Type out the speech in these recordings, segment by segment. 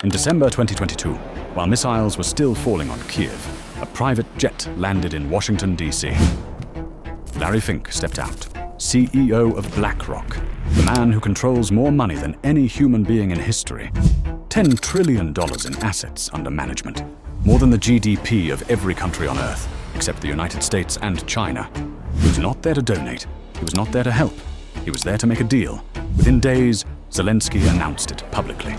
In December 2022, while missiles were still falling on Kyiv, a private jet landed in Washington, D.C. Larry Fink stepped out, CEO of BlackRock, the man who controls more money than any human being in history. $10 trillion in assets under management, more than the GDP of every country on Earth, except the United States and China. He was not there to donate. He was not there to help. He was there to make a deal. Within days, Zelensky announced it publicly.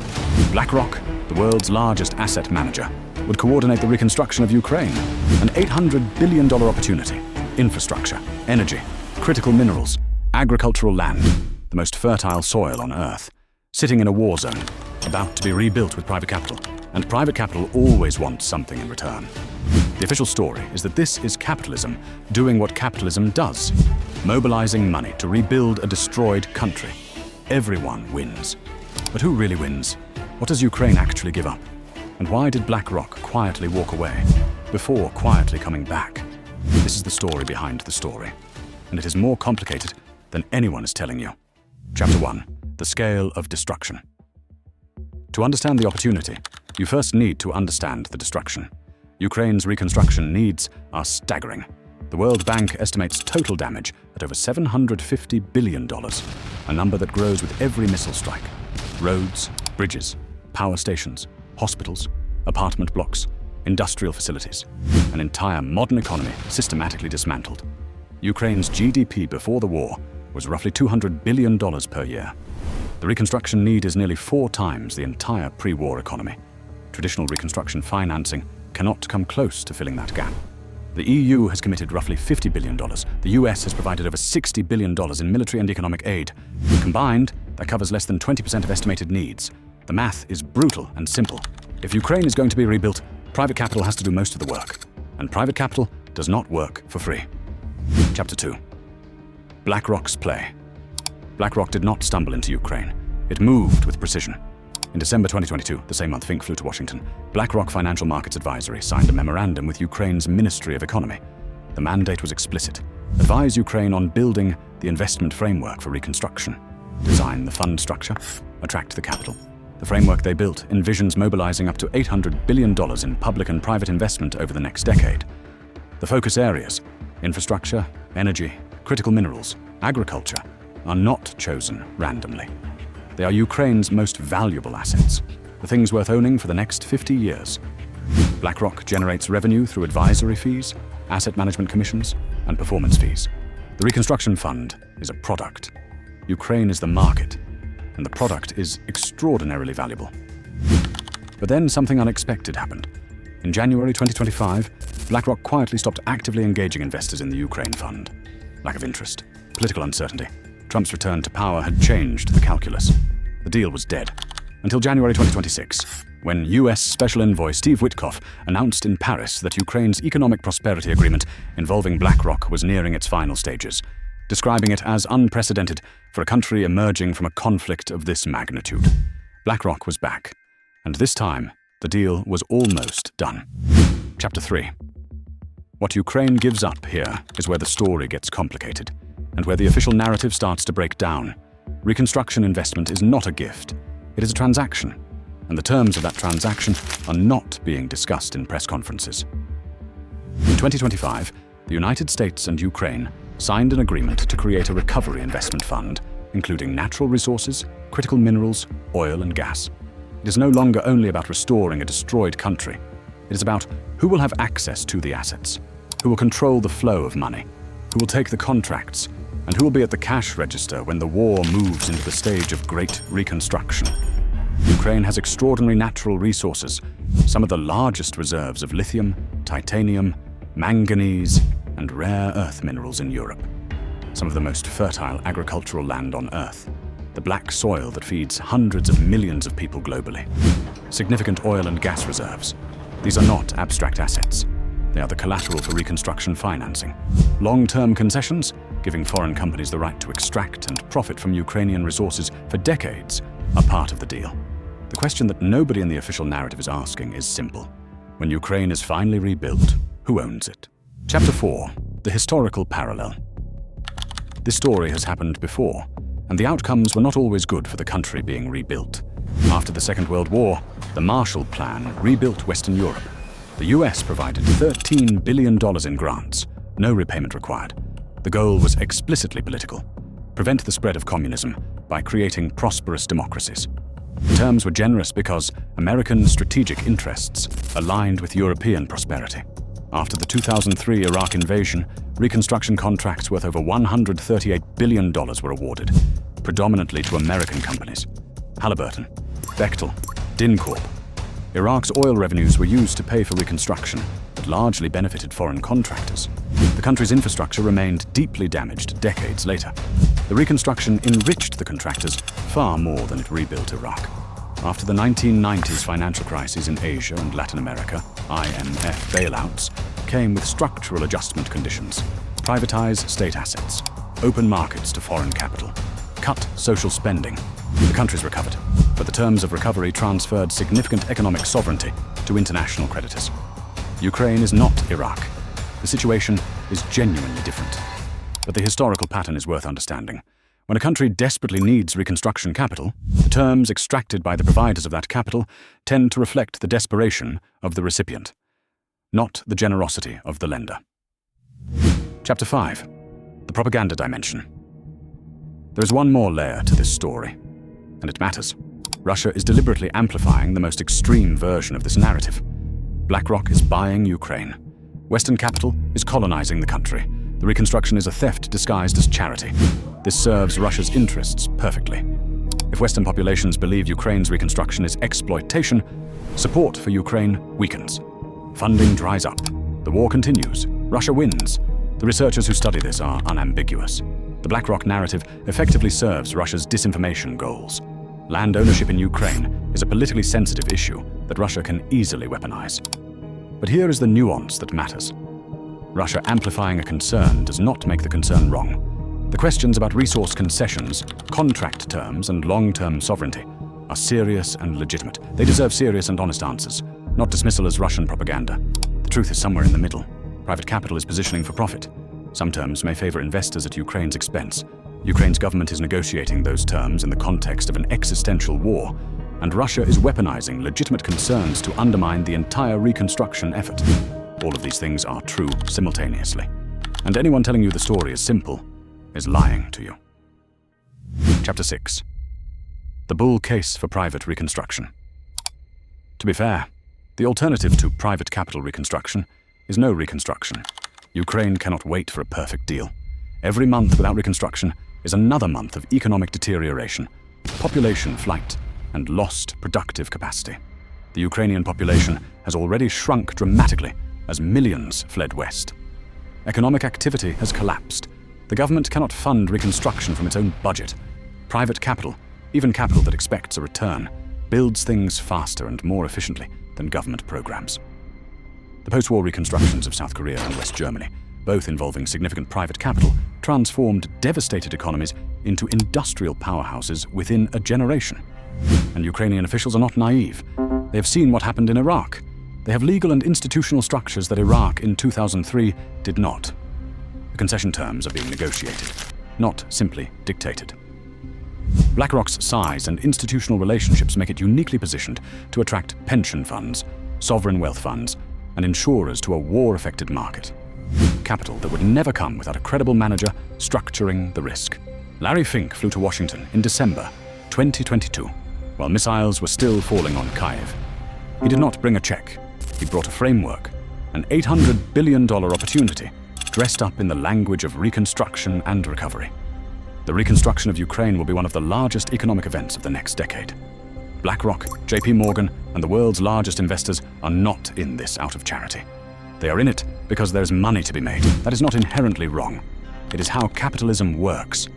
BlackRock, the world's largest asset manager, would coordinate the reconstruction of Ukraine, an $800 billion opportunity. Infrastructure, energy, critical minerals, agricultural land, the most fertile soil on Earth, sitting in a war zone, about to be rebuilt with private capital. And private capital always wants something in return. The official story is that this is capitalism doing what capitalism does, mobilizing money to rebuild a destroyed country. Everyone wins. But who really wins? What does Ukraine actually give up? And why did BlackRock quietly walk away, before quietly coming back? This is the story behind the story, and it is more complicated than anyone is telling you. Chapter 1. The scale of destruction. To understand the opportunity, you first need to understand the destruction. Ukraine's reconstruction needs are staggering. The World Bank estimates total damage at over $750 billion, a number that grows with every missile strike. Roads, bridges, power stations, hospitals, apartment blocks, industrial facilities, an entire modern economy systematically dismantled. Ukraine's GDP before the war was roughly $200 billion per year. The reconstruction need is nearly 4 times the entire pre-war economy. Traditional reconstruction financing cannot come close to filling that gap. The EU has committed roughly $50 billion. The US has provided over $60 billion in military and economic aid. Combined, that covers less than 20% of estimated needs. The math is brutal and simple. If Ukraine is going to be rebuilt, private capital has to do most of the work. And private capital does not work for free. Chapter 2. BlackRock's play. BlackRock did not stumble into Ukraine. It moved with precision. In December 2022, the same month Fink flew to Washington, BlackRock Financial Markets Advisory signed a memorandum with Ukraine's Ministry of Economy. The mandate was explicit: advise Ukraine on building the investment framework for reconstruction, design the fund structure, attract the capital. The framework they built envisions mobilizing up to $800 billion in public and private investment over the next decade. The focus areas, infrastructure, energy, critical minerals, agriculture, are not chosen randomly. They are Ukraine's most valuable assets, the things worth owning for the next 50 years. BlackRock generates revenue through advisory fees, asset management commissions, and performance fees. The Reconstruction Fund is a product. Ukraine is the market, and the product is extraordinarily valuable. But then something unexpected happened. In January 2025, BlackRock quietly stopped actively engaging investors in the Ukraine Fund. Lack of interest, political uncertainty. Trump's return to power had changed the calculus. The deal was dead. Until January 2026, when US Special Envoy Steve Witkoff announced in Paris that Ukraine's economic prosperity agreement involving BlackRock was nearing its final stages, describing it as unprecedented for a country emerging from a conflict of this magnitude. BlackRock was back, and this time, the deal was almost done. Chapter 3. What Ukraine gives up here is where the story gets complicated, and where the official narrative starts to break down. Reconstruction investment is not a gift, it is a transaction, and the terms of that transaction are not being discussed in press conferences. In 2025, the United States and Ukraine signed an agreement to create a recovery investment fund, including natural resources, critical minerals, oil and gas. It is no longer only about restoring a destroyed country. It is about who will have access to the assets, who will control the flow of money, who will take the contracts, and who will be at the cash register when the war moves into the stage of great reconstruction. Ukraine has extraordinary natural resources, some of the largest reserves of lithium, titanium, manganese, and rare earth minerals in Europe. Some of the most fertile agricultural land on Earth, the black soil that feeds hundreds of millions of people globally. Significant oil and gas reserves. These are not abstract assets. They are the collateral for reconstruction financing. Long-term concessions, giving foreign companies the right to extract and profit from Ukrainian resources for decades, are part of the deal. The question that nobody in the official narrative is asking is simple. When Ukraine is finally rebuilt, who owns it? Chapter 4. The historical parallel. This story has happened before, and the outcomes were not always good for the country being rebuilt. After the Second World War, the Marshall Plan rebuilt Western Europe. The US provided $13 billion in grants, no repayment required. The goal was explicitly political: prevent the spread of communism by creating prosperous democracies. The terms were generous because American strategic interests aligned with European prosperity. After the 2003 Iraq invasion, Reconstruction contracts worth over $138 billion were awarded, predominantly to American companies: Halliburton, Bechtel, DynCorp. Iraq's oil revenues were used to pay for reconstruction, but largely benefited foreign contractors. The country's infrastructure remained deeply damaged decades later. The reconstruction enriched the contractors far more than it rebuilt Iraq. After the 1990s financial crises in Asia and Latin America, IMF bailouts came with structural adjustment conditions: privatize state assets, open markets to foreign capital, cut social spending. The countries recovered, but the terms of recovery transferred significant economic sovereignty to international creditors. Ukraine is not Iraq. The situation is genuinely different. But the historical pattern is worth understanding. When a country desperately needs reconstruction capital, the terms extracted by the providers of that capital tend to reflect the desperation of the recipient, not the generosity of the lender. Chapter 5. The propaganda dimension. There is one more layer to this story, and it matters. Russia is deliberately amplifying the most extreme version of this narrative. BlackRock is buying Ukraine. Western capital is colonizing the country. The reconstruction is a theft disguised as charity. This serves Russia's interests perfectly. If Western populations believe Ukraine's reconstruction is exploitation, support for Ukraine weakens. Funding dries up. The war continues. Russia wins. The researchers who study this are unambiguous. The BlackRock narrative effectively serves Russia's disinformation goals. Land ownership in Ukraine is a politically sensitive issue that Russia can easily weaponize. But here is the nuance that matters. Russia amplifying a concern does not make the concern wrong. The questions about resource concessions, contract terms, and long-term sovereignty are serious and legitimate. They deserve serious and honest answers, not dismissal as Russian propaganda. The truth is somewhere in the middle. Private capital is positioning for profit. Some terms may favor investors at Ukraine's expense. Ukraine's government is negotiating those terms in the context of an existential war, and Russia is weaponizing legitimate concerns to undermine the entire reconstruction effort. All of these things are true simultaneously, and anyone telling you the story is simple is lying to you. Chapter 6. The bull case for private reconstruction. To be fair, the alternative to private capital reconstruction is no reconstruction. Ukraine cannot wait for a perfect deal. Every month without reconstruction is another month of economic deterioration, population flight, and lost productive capacity. The Ukrainian population has already shrunk dramatically as millions fled west. Economic activity has collapsed. The government cannot fund reconstruction from its own budget. Private capital, even capital that expects a return, builds things faster and more efficiently than government programs. The post-war reconstructions of South Korea and West Germany, both involving significant private capital, transformed devastated economies into industrial powerhouses within a generation. And Ukrainian officials are not naive. They have seen what happened in Iraq. They have legal and institutional structures that Iraq in 2003 did not. The concession terms are being negotiated, not simply dictated. BlackRock's size and institutional relationships make it uniquely positioned to attract pension funds, sovereign wealth funds, and insurers to a war-affected market. Capital that would never come without a credible manager structuring the risk. Larry Fink flew to Washington in December 2022, while missiles were still falling on Kyiv. He did not bring a check. He brought a framework, an $800 billion opportunity, dressed up in the language of reconstruction and recovery. The reconstruction of Ukraine will be one of the largest economic events of the next decade. BlackRock, JP Morgan, and the world's largest investors are not in this out of charity. They are in it because there is money to be made. That is not inherently wrong. It is how capitalism works.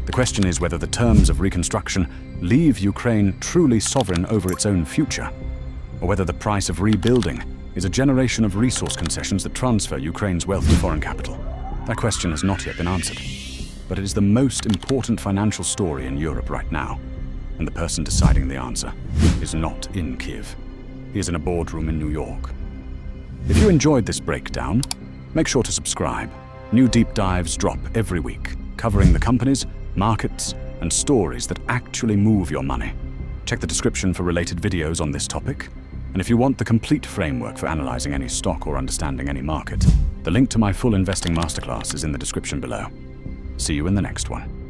The question is whether the terms of reconstruction leave Ukraine truly sovereign over its own future, or whether the price of rebuilding is a generation of resource concessions that transfer Ukraine's wealth to foreign capital. That question has not yet been answered, but it is the most important financial story in Europe right now, and the person deciding the answer is not in Kyiv. He is in a boardroom in New York. If you enjoyed this breakdown, make sure to subscribe. New deep dives drop every week, covering the companies, markets, and stories that actually move your money. Check the description for related videos on this topic. And if you want the complete framework for analyzing any stock or understanding any market, the link to my full investing masterclass is in the description below. See you in the next one.